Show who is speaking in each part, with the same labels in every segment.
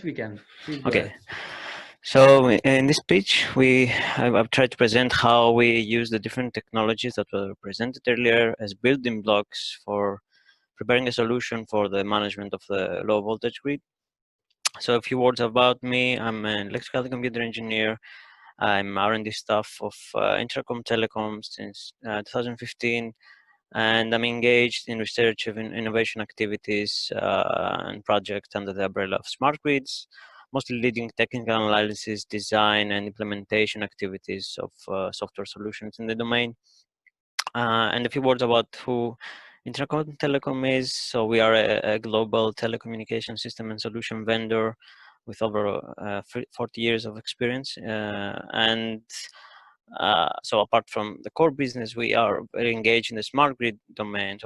Speaker 1: We can. Please go
Speaker 2: Okay.
Speaker 1: ahead.
Speaker 2: So in this speech, I've tried to present how we use the different technologies that were presented earlier as building blocks for preparing a solution for the management of the low voltage grid. So a few words about me. I'm an electrical computer engineer. I'm R&D staff of Intracom Telecom since 2015, and I'm engaged in research of innovation activities and projects under the umbrella of smart grids, mostly leading technical analysis, design, and implementation activities of software solutions in the domain. And a few words about who Intracom Telecom is. So we are a global telecommunication system and solution vendor with over 40 years of experience. And so apart from the core business, we are very engaged in the smart grid domain,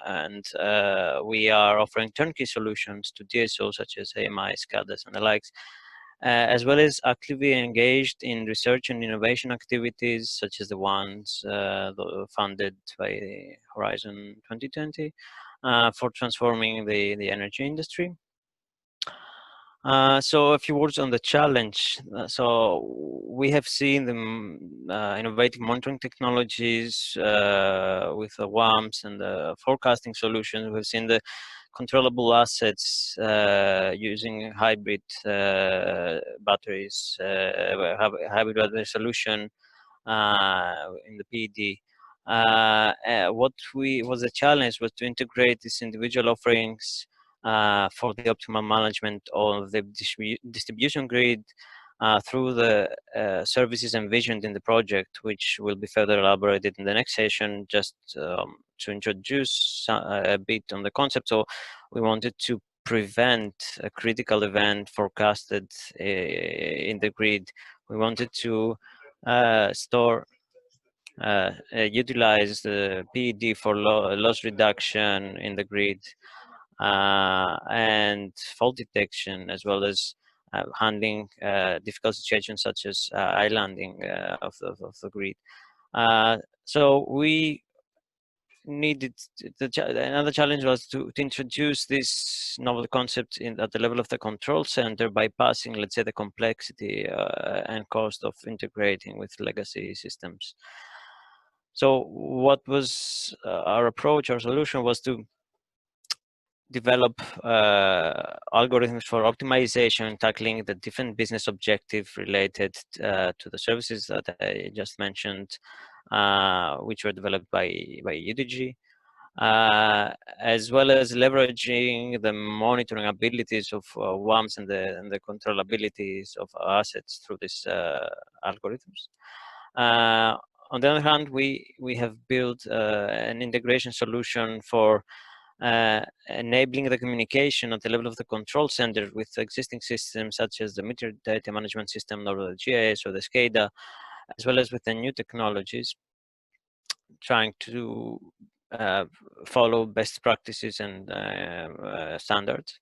Speaker 2: and we are offering turnkey solutions to DSOs such as AMI, SCADAs, and the likes, as well as actively engaged in research and innovation activities such as the ones funded by Horizon 2020 for transforming the energy industry. So a few words on the challenge. So we have seen the innovative monitoring technologies with the WAMs and the forecasting solutions. We've seen the controllable assets using hybrid batteries, hybrid battery solution in the PD. What was the challenge was to integrate these individual offerings for the optimal management of the distribution grid through the services envisioned in the project, which will be further elaborated in the next session. Just to introduce a bit on the concept. So we wanted to prevent a critical event forecasted in the grid. We wanted to utilize the PED for loss reduction in the grid and fault detection, as well as handling difficult situations such as islanding of the grid. So we needed another challenge was to introduce this novel concept at the level of the control center, bypassing, let's say, the complexity and cost of integrating with legacy systems. So what was our approach? Our solution was to develop algorithms for optimization, tackling the different business objectives related to the services that I just mentioned, which were developed by UdG, as well as leveraging the monitoring abilities of WAMs and the control abilities of assets through these algorithms. On the other hand, we have built an integration solution for enabling the communication at the level of the control center with existing systems such as the meter data management system or the GIS or the SCADA, as well as with the new technologies, trying to follow best practices and standards,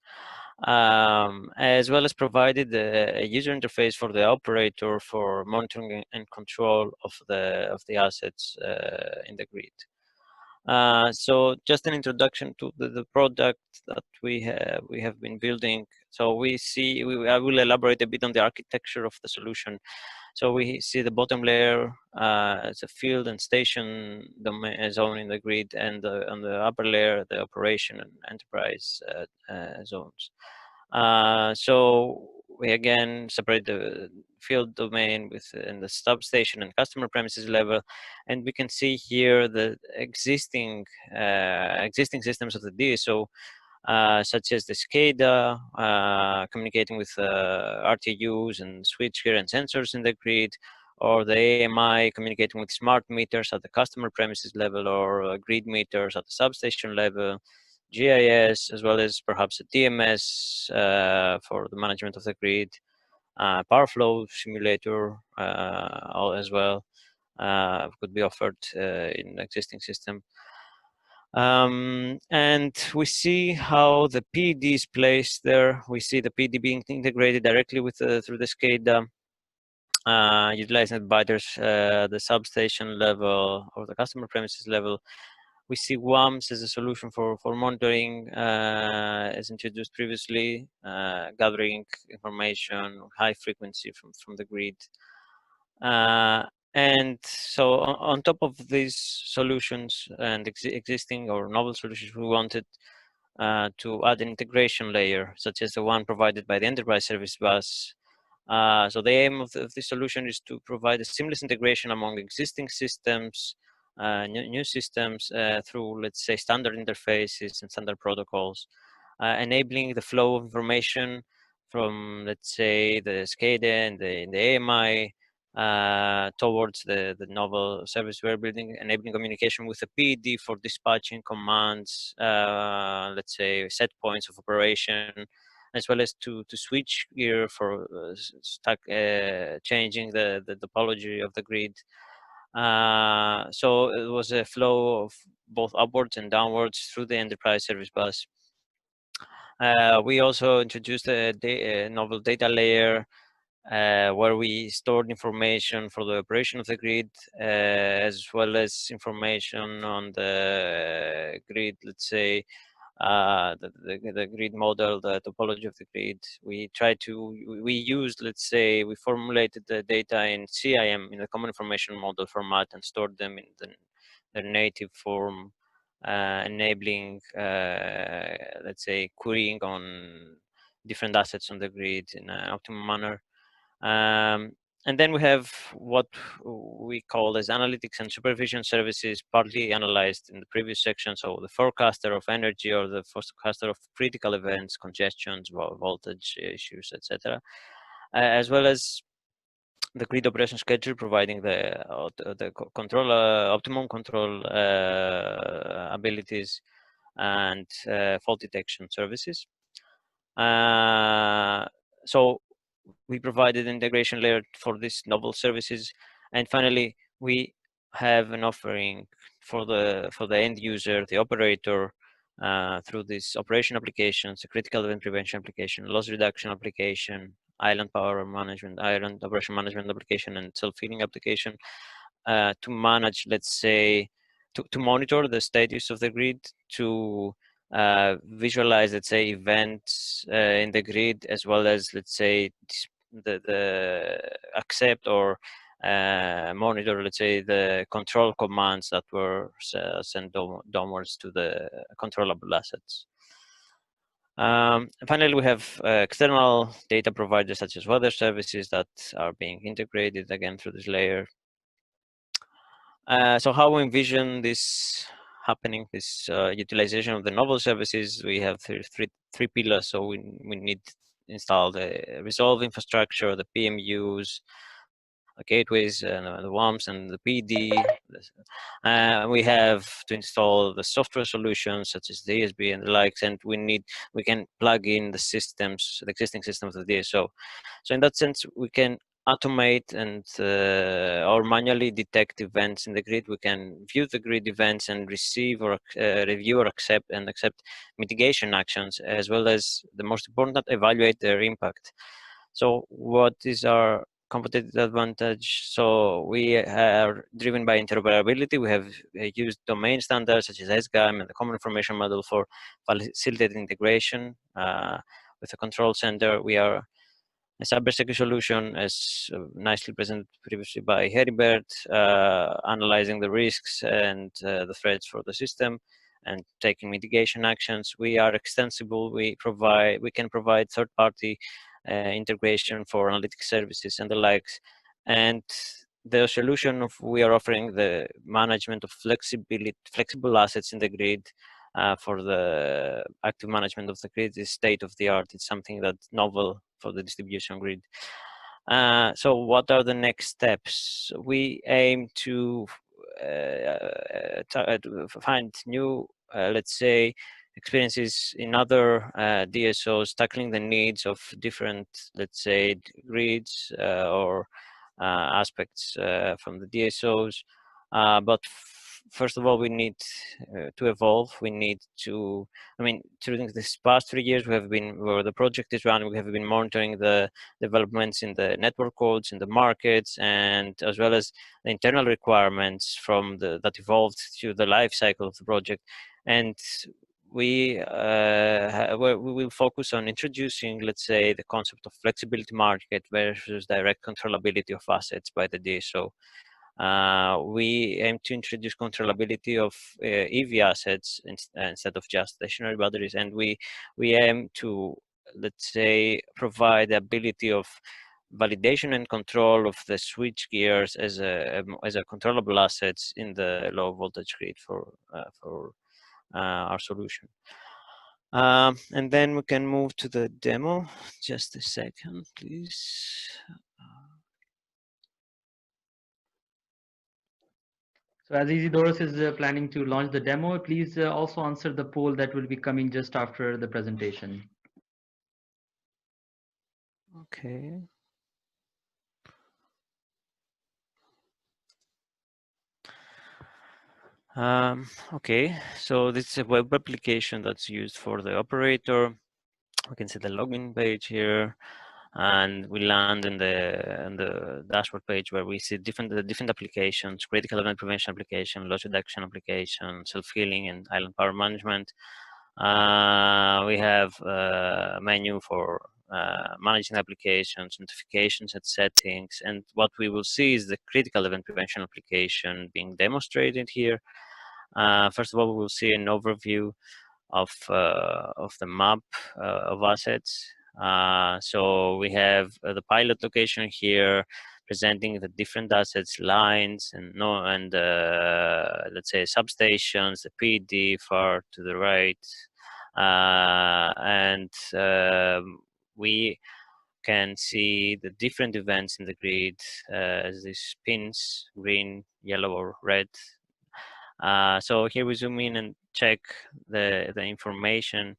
Speaker 2: as well as provided a user interface for the operator for monitoring and control of the assets in the grid. So just an introduction to the product that we have been building. So I will elaborate a bit on the architecture of the solution. So we see the bottom layer as a field and station domain zone in the grid, and on the upper layer, the operation and enterprise zones. So we again separate the field domain in the substation and customer premises level, and we can see here the existing systems of the DSO, such as the SCADA communicating with RTUs and switchgear and sensors in the grid, or the AMI communicating with smart meters at the customer premises level, or grid meters at the substation level, GIS, as well as perhaps a DMS for the management of the grid, power flow simulator as well could be offered in existing system. And we see how the PD is placed there. We see the PD being integrated directly with through the SCADA, utilizing the substation level or the customer premises level, We see WAMs as a solution for monitoring, as introduced previously, gathering information, high frequency from the grid. And so on top of these solutions and existing or novel solutions, we wanted to add an integration layer, such as the one provided by the enterprise service bus. So the aim of the solution is to provide a seamless integration among existing systems, new systems through, let's say, standard interfaces and standard protocols, enabling the flow of information from, let's say, the SCADA and the AMI towards the novel service we're building, enabling communication with the PED for dispatching commands, let's say, set points of operation, as well as to switch gear for changing the topology of the grid. So it was a flow of both upwards and downwards through the enterprise service bus. We also introduced a novel data layer where we stored information for the operation of the grid, as well as information on the grid, let's say, the grid model, the topology of the grid. We used, let's say, we formulated the data in CIM, in the Common Information Model format, and stored them in the native form, enabling, let's say, querying on different assets on the grid in an optimal manner. And then we have what we call as analytics and supervision services, partly analyzed in the previous section. So the forecaster of energy, or the forecaster of critical events, congestions, voltage issues, etc., as well as the grid operation schedule, providing the control, optimum control abilities, and fault detection services. So we provided integration layer for these novel services, and finally we have an offering for the end user, the operator, through these operation applications, a critical event prevention application, loss reduction application, island power management, island operation management application, and self-healing application, to manage, let's say, to monitor the status of the grid, to visualize, let's say, events in the grid, as well as, let's say, the accept or monitor, let's say, the control commands that were sent downwards to the controllable assets. Finally, we have external data providers such as weather services that are being integrated again through this layer. So how we envision this happening, this utilization of the novel services? We have three pillars. So we need to install the resolve infrastructure, the PMUs, the gateways, and the WAMs, and the PD. We have to install the software solutions such as DSB and the likes, and we can plug in the systems, the existing systems of the DSO. So in that sense, we can automate and or manually detect events in the grid. We can view the grid events and receive or review or accept mitigation actions, as well as, the most important, evaluate their impact. So what is our competitive advantage? So we are driven by interoperability. We have used domain standards such as SGAM and the Common Information Model for facilitated integration with the control center. We are a cybersecurity solution, as nicely presented previously by Heribert, analyzing the risks and the threats for the system and taking mitigation actions. We are extensible. We can provide third-party integration for analytic services and the likes. And the solution we are offering the management of flexible assets in the grid. For the active management of the grid is state of the art. It's something that's novel for the distribution grid. So what are the next steps? We aim to find new, let's say, experiences in other DSOs, tackling the needs of different, let's say, grids or aspects from the DSOs. But first of all, we need to evolve. We need to, I mean, during this past 3 years, we have been, where the project is running, we have been monitoring the developments in the network codes, in the markets, and as well as the internal requirements from that evolved through the life cycle of the project. And we will focus on introducing, let's say, the concept of flexibility market versus direct controllability of assets by the DSO. We aim to introduce controllability of EV assets instead of just stationary batteries, and we aim to, let's say, provide the ability of validation and control of the switch gears as a controllable assets in the low voltage grid for our solution. And then we can move to the demo. Just a second, please.
Speaker 1: So as Isidoros is planning to launch the demo, please also answer the poll that will be coming just after the presentation.
Speaker 2: Okay. Okay, so this is a web application that's used for the operator. We can see the login page here, and we land in the dashboard page where we see different applications: critical event prevention application, loss reduction application, self-healing, and island power management. We have a menu for managing applications, notifications, and settings. And what we will see is the critical event prevention application being demonstrated here. First of all, we will see an overview of the map of assets. So we have the pilot location here, presenting the different assets, lines, and let's say substations, the PD far to the right, and we can see the different events in the grid as these pins, green, yellow, or red. So here we zoom in and check the information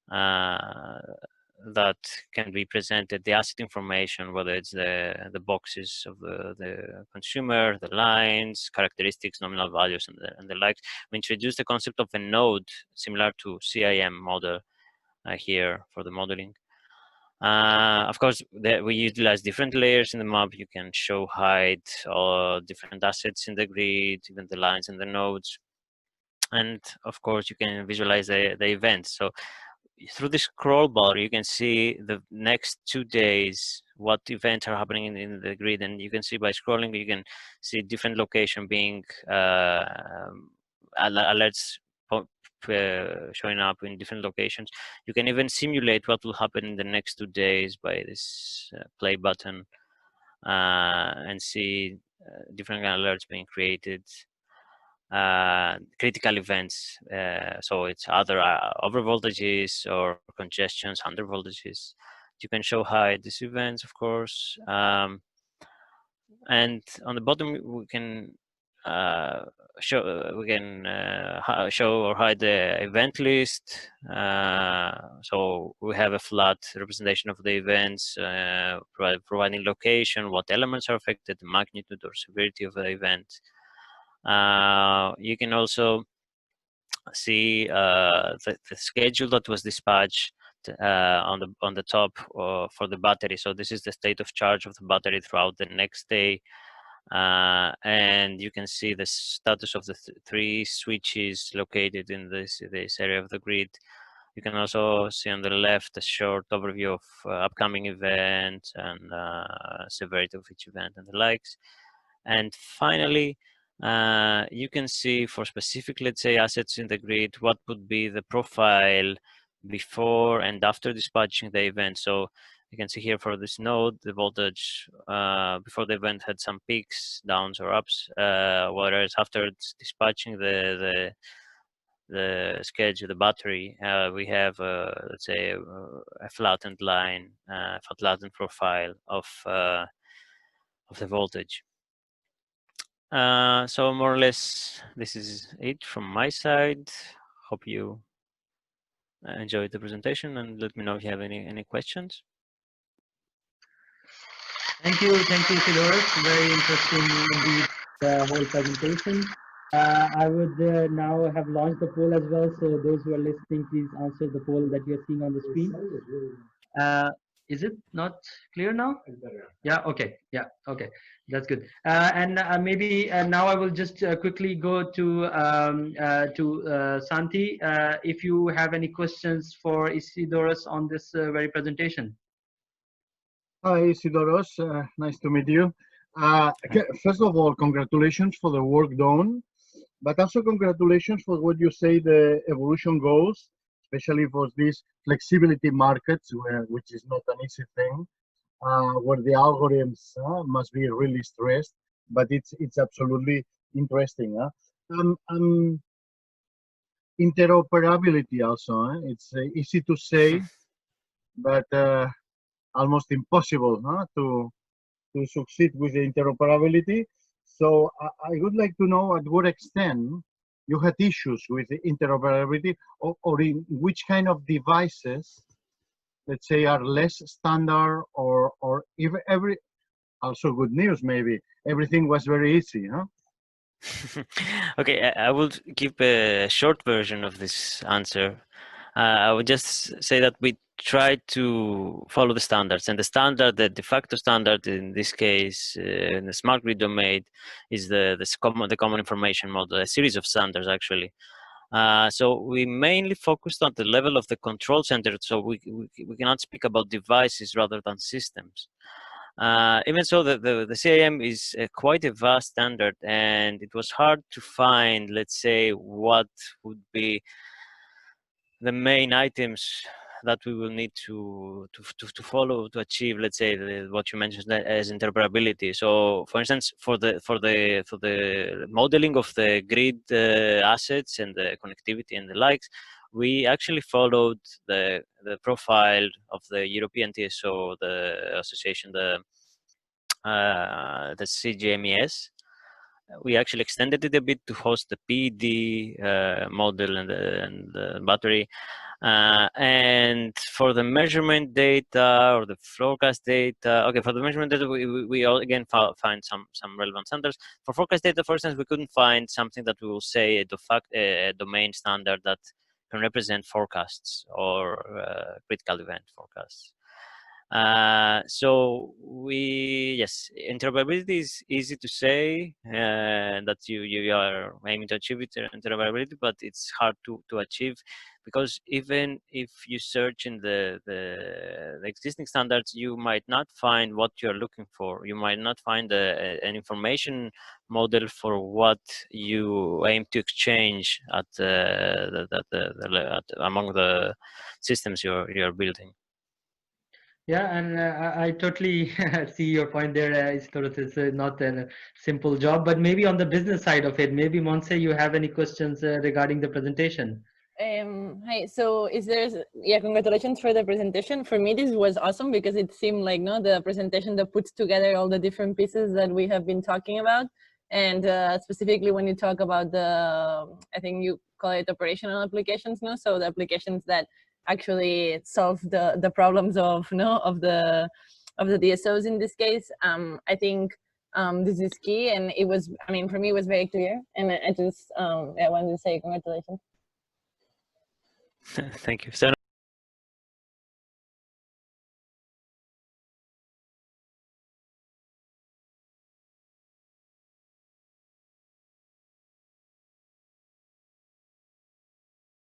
Speaker 2: that can be presented, the asset information, whether it's the boxes of the consumer, the lines, characteristics, nominal values, and the likes. We introduced the concept of a node similar to CIM model here for the modeling. Of course, we utilize different layers in the map. You can show, hide all different assets in the grid, even the lines and the nodes. And of course, you can visualize the events. So through the scroll bar, you can see the next 2 days, what events are happening in the grid. And you can see by scrolling, you can see different location being alerts showing up in different locations. You can even simulate what will happen in the next 2 days by this play button and see different alerts being created. Critical events, so it's other over voltages or congestions, under voltages. You can show, hide these events, of course. And on the bottom, we can show or hide the event list. So we have a flat representation of the events, providing location, what elements are affected, the magnitude or severity of the event. You can also see the schedule that was dispatched on the top for the battery. So this is the state of charge of the battery throughout the next day. And you can see the status of the 3 switches located in this area of the grid. You can also see on the left a short overview of upcoming events and severity of each event and the likes. And finally, you can see for specific, let's say, assets in the grid, what would be the profile before and after dispatching the event. So you can see here for this node, the voltage before the event had some peaks, downs or ups, whereas after dispatching the schedule, the battery, we have, let's say, a flattened line, flattened profile of the voltage. So more or less, this is it from my side. Hope you enjoyed the presentation, and let me know if you have any questions.
Speaker 1: Thank you, Isidoros. Very interesting indeed, the whole presentation. I would now have launched the poll as well. So those who are listening, please answer the poll that you're seeing on the screen. Is it not clear now? Yeah. Okay. Yeah. Okay. That's good. And maybe now I will just quickly go to Santi. If you have any questions for Isidoros on this very presentation.
Speaker 3: Hi, Isidoros. Nice to meet you. First of all, congratulations for the work done, but also congratulations for what you say the evolution goes, especially for these flexibility markets, which is not an easy thing, where the algorithms must be really stressed, but it's absolutely interesting. Interoperability also, it's easy to say, but almost impossible to succeed with the interoperability. So I would like to know at what extent you had issues with the interoperability, or in which kind of devices, let's say, are less standard, or if also good news, maybe everything was very easy, huh?
Speaker 2: Okay, I will give a short version of this answer. I would just say that we try to follow the standards, and the standard, the de facto standard in this case, in the smart grid domain, is the common information model, a series of standards actually. So we mainly focused on the level of the control center, so we cannot speak about devices rather than systems. Even so, the CIM is quite a vast standard, and it was hard to find, let's say, what would be the main items that we will need to follow to achieve, let's say, what you mentioned as interoperability. So, for instance, for the modeling of the grid assets and the connectivity and the likes, we actually followed the profile of the European TSO, the association, the CGMES. We actually extended it a bit to host the PD model and the battery. And for the measurement data or the forecast data, okay, for the measurement data, we all again find some relevant standards. For forecast data, for instance, we couldn't find something that we will say a domain standard that can represent forecasts or critical event forecasts. So yes, interoperability is easy to say that you are aiming to achieve interoperability, but it's hard to achieve, because even if you search in the existing standards, you might not find what you're looking for. You might not find an information model for what you aim to exchange at among the systems you're building.
Speaker 1: Yeah, and I totally see your point there, Isidoros. It's not a simple job, but maybe on the business side of it, maybe Monse, you have any questions regarding the presentation?
Speaker 4: Hi, so congratulations for the presentation. For me, this was awesome because it seemed like the presentation that puts together all the different pieces that we have been talking about. And specifically when you talk about I think you call it operational applications, so the applications that actually solve the problems of the DSOs in this case. I think this is key, and it was, I mean, for me, it was very clear, and I just wanted to say congratulations.
Speaker 2: Thank you. So